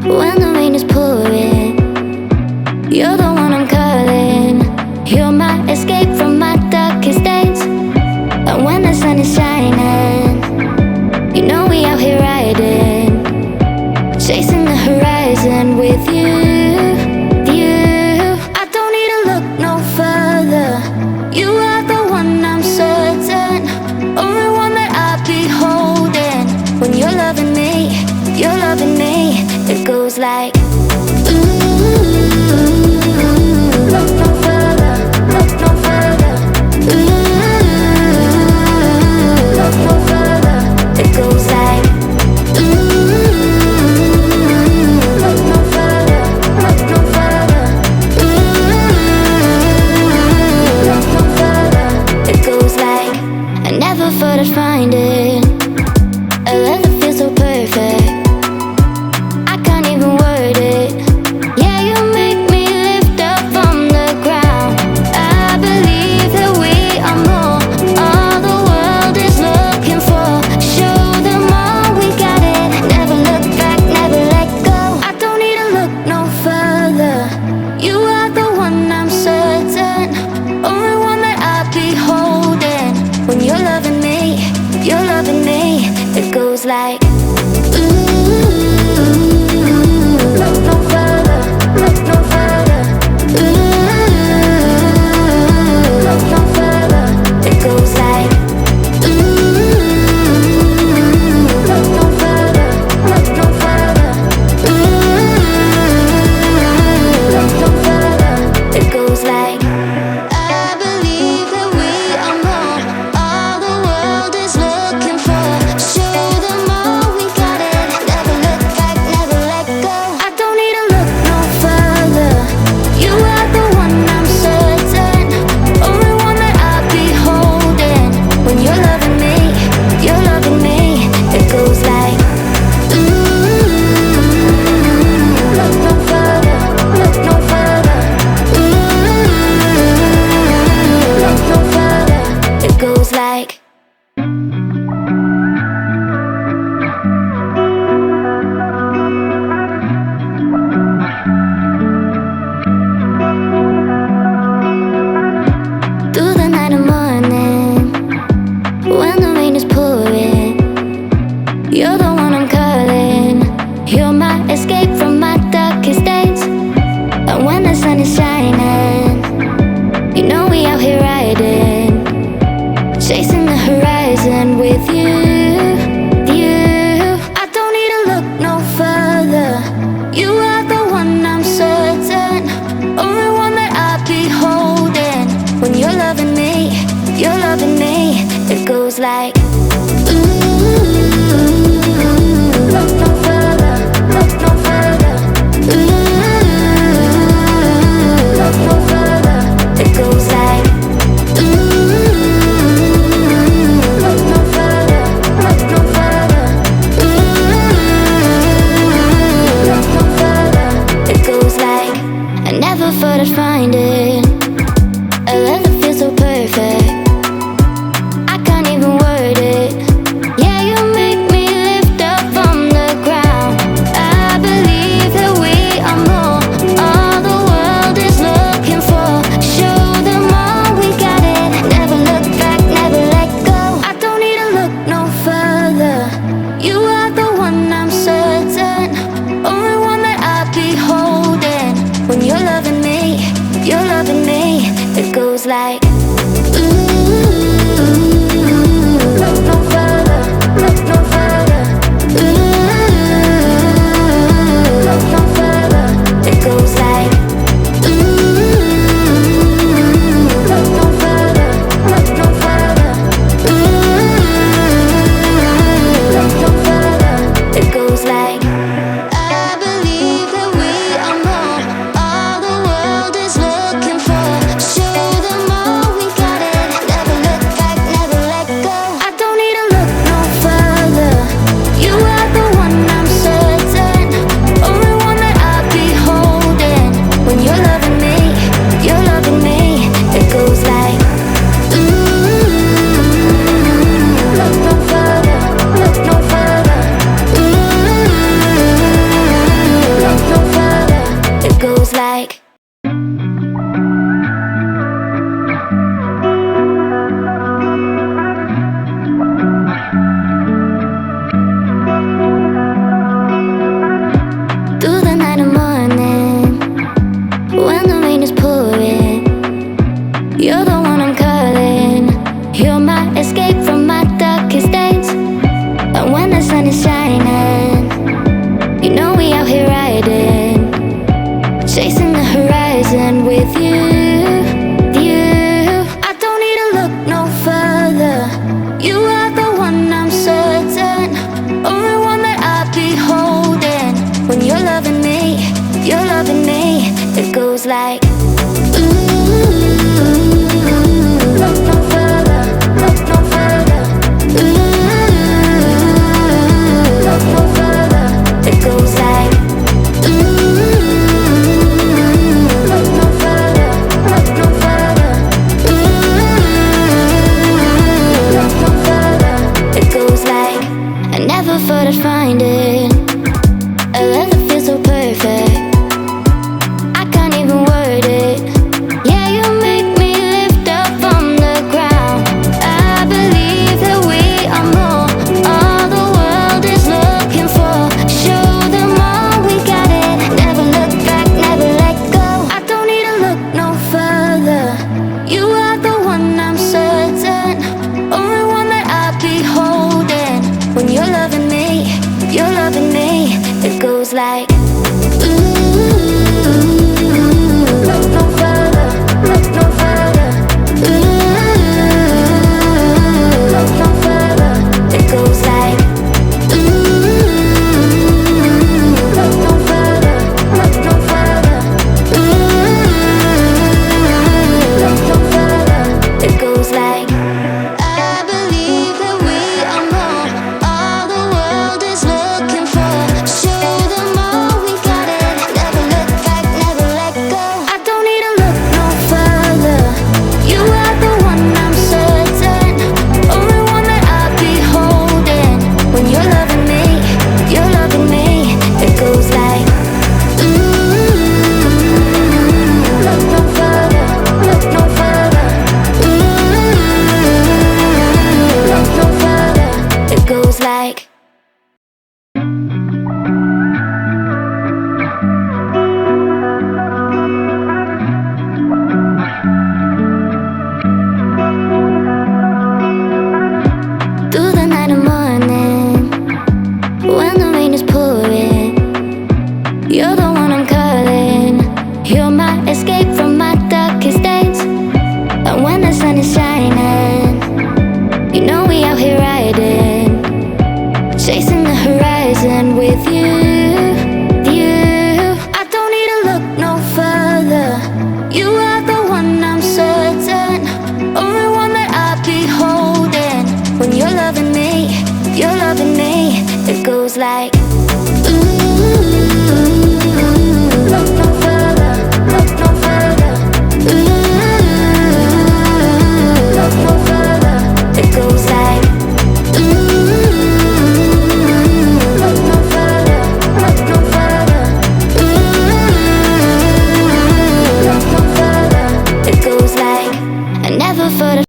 when the rain is pouring. You're the one I'm calling. You're my escape from my darkest days. And when the sun is shining, you know we out here riding, chasing the horizon with you. I don't need to look no further. You are the one I'm certain, only one that I'll be holding. When you're loving me, you're loving me. It goes like, look no further, look no further. Look no further. It goes like, look no further, look no further. Look no further. It goes like, I never thought I'd find it, a love that feels so perfect. I can't even word it. Yeah, you make me lift up from the ground. I believe that we are more, all the world is looking for. Show them all we got it. Never look back, never let go. I don't need to look no further. You are the one I'm certain, only one that I'll be holding. When you're loving me, you're loving me. It goes like, look no further, look no further. Look no further. It goes like, look no further, look no further. Look no further. It goes like, I believe that we are more, all the world is looking for. Show them all we got it. Never look back, never let go. I don't need to look no further. You are the one I'm certain, only one that I'll be holding. When you're loving me, you're loving me. It goes like, look no further, look no further. Look no further. It goes like, through the night and morning, when the rain is pouring, you're the one I'm calling. You're my escape from my darkest days. And when the sun is shining, you know we out here riding, chasing the horizon with you. I don't need to look no further. You are the one I'm certain, only one that I'll be holding. When you're loving me, you're loving me. It goes like, look no further, look no further. Look no further. It goes like, look no further, look no further. Look no further. It goes like, I never thought I'd find it, a love that feels so perfect. I can't even word it. Yeah, you make me lift up from the ground. I believe that we are more, all the world is looking for. Show them all we got it. Never look back, never let go. I don't need to look no further. You are the one I'm certain, only one that I'll be holding. When you're loving me, you're loving me. It goes like, look no further, look no further. Look no further. It goes like, look no further, look no further. Look no further. It goes like, I believe that we are more, all the world is looking for. Show them all goes like, look no further, look no further. Look no further. It goes like, look no further, look no further. Look no further. It goes like, I never thought I'd find it. A love that feels so perfect. I can't even word it. Yeah, you make me lift up from the ground. I believe that we are more. All the world is looking for. Show them all we got it. Never look back, never let go. I don't need to look no further. You are the one, I'm certain. Only one that I'll be holding. When you're loving me, you're loving me. It goes like, ooh.